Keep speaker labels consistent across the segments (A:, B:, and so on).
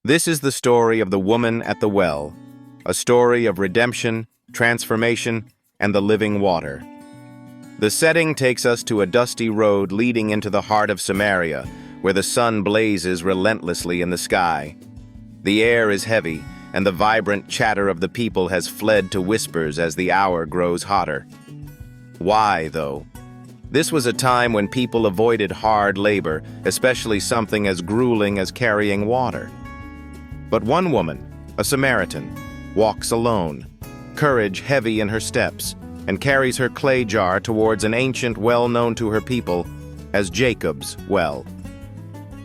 A: This is the story of the woman at the well, a story of redemption, transformation, and the living water. The setting takes us to a dusty road leading into the heart of Samaria, where the sun blazes relentlessly in the sky. The air is heavy, and the vibrant chatter of the people has fled to whispers as the hour grows hotter. Why, though? This was a time when people avoided hard labor, especially something as grueling as carrying water. But one woman, a Samaritan, walks alone, courage heavy in her steps, and carries her clay jar towards an ancient well known to her people as Jacob's well.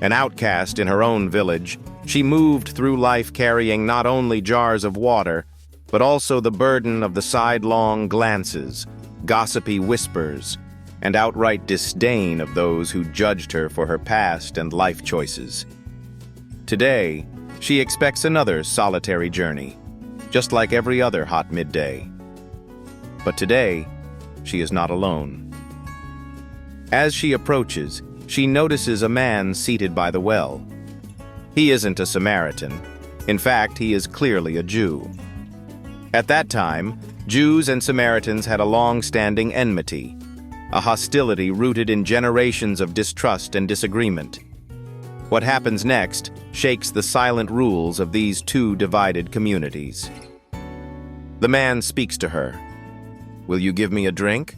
A: An outcast in her own village, she moved through life carrying not only jars of water, but also the burden of the sidelong glances, gossipy whispers, and outright disdain of those who judged her for her past and life choices. Today, she expects another solitary journey, just like every other hot midday. But today, she is not alone. As she approaches, she notices a man seated by the well. He isn't a Samaritan. In fact, he is clearly a Jew. At that time, Jews and Samaritans had a long-standing enmity, a hostility rooted in generations of distrust and disagreement. What happens next shakes the silent rules of these two divided communities. The man speaks to her. "Will you give me a drink?"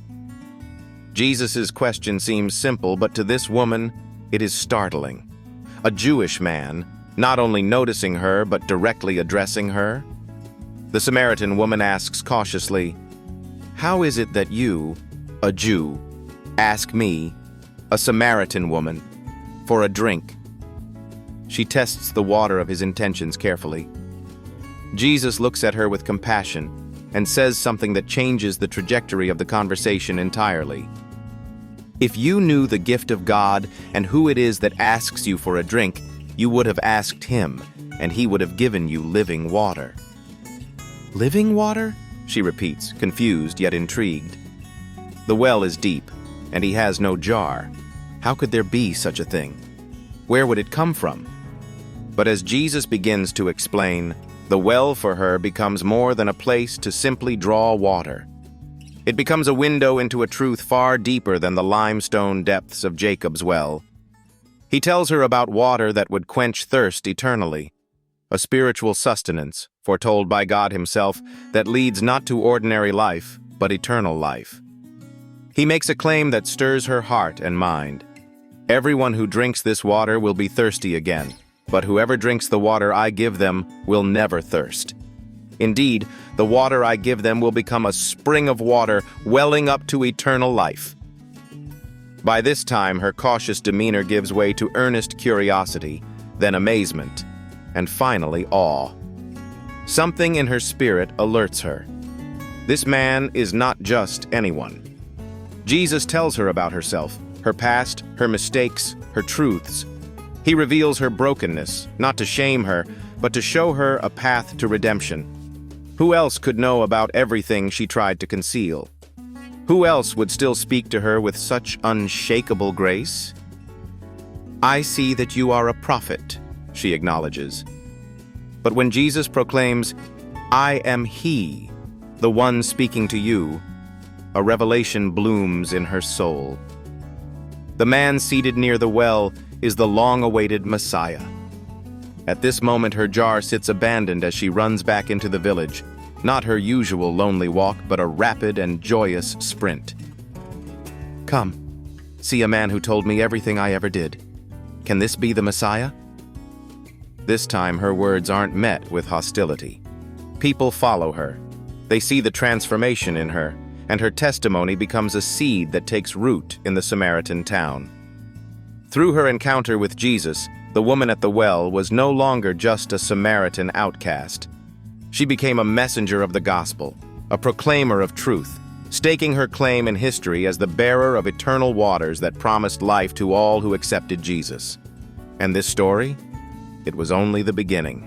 A: Jesus' question seems simple, but to this woman, it is startling. A Jewish man, not only noticing her, but directly addressing her. The Samaritan woman asks cautiously, "How is it that you, a Jew, ask me, a Samaritan woman, for a drink?" She tests the water of his intentions carefully. Jesus looks at her with compassion and says something that changes the trajectory of the conversation entirely. "If you knew the gift of God and who it is that asks you for a drink, you would have asked him, and he would have given you living water." "Living water?" she repeats, confused yet intrigued. The well is deep, and he has no jar. How could there be such a thing? Where would it come from? But as Jesus begins to explain, the well for her becomes more than a place to simply draw water. It becomes a window into a truth far deeper than the limestone depths of Jacob's well. He tells her about water that would quench thirst eternally, a spiritual sustenance, foretold by God himself, that leads not to ordinary life, but eternal life. He makes a claim that stirs her heart and mind. "Everyone who drinks this water will be thirsty again, but whoever drinks the water I give them will never thirst. Indeed, the water I give them will become a spring of water welling up to eternal life." By this time, her cautious demeanor gives way to earnest curiosity, then amazement, and finally awe. Something in her spirit alerts her. This man is not just anyone. Jesus tells her about herself, her past, her mistakes, her truths. He reveals her brokenness, not to shame her, but to show her a path to redemption. Who else could know about everything she tried to conceal? Who else would still speak to her with such unshakable grace? "I see that you are a prophet," she acknowledges. But when Jesus proclaims, "I am he, the one speaking to you," a revelation blooms in her soul. The man seated near the well is the long-awaited Messiah. At this moment, her jar sits abandoned as she runs back into the village, not her usual lonely walk, but a rapid and joyous sprint. "Come, see a man who told me everything I ever did. Can this be the Messiah?" This time, her words aren't met with hostility. People follow her. They see the transformation in her, and her testimony becomes a seed that takes root in the Samaritan town. Through her encounter with Jesus, the woman at the well was no longer just a Samaritan outcast. She became a messenger of the gospel, a proclaimer of truth, staking her claim in history as the bearer of eternal waters that promised life to all who accepted Jesus. And this story? It was only the beginning.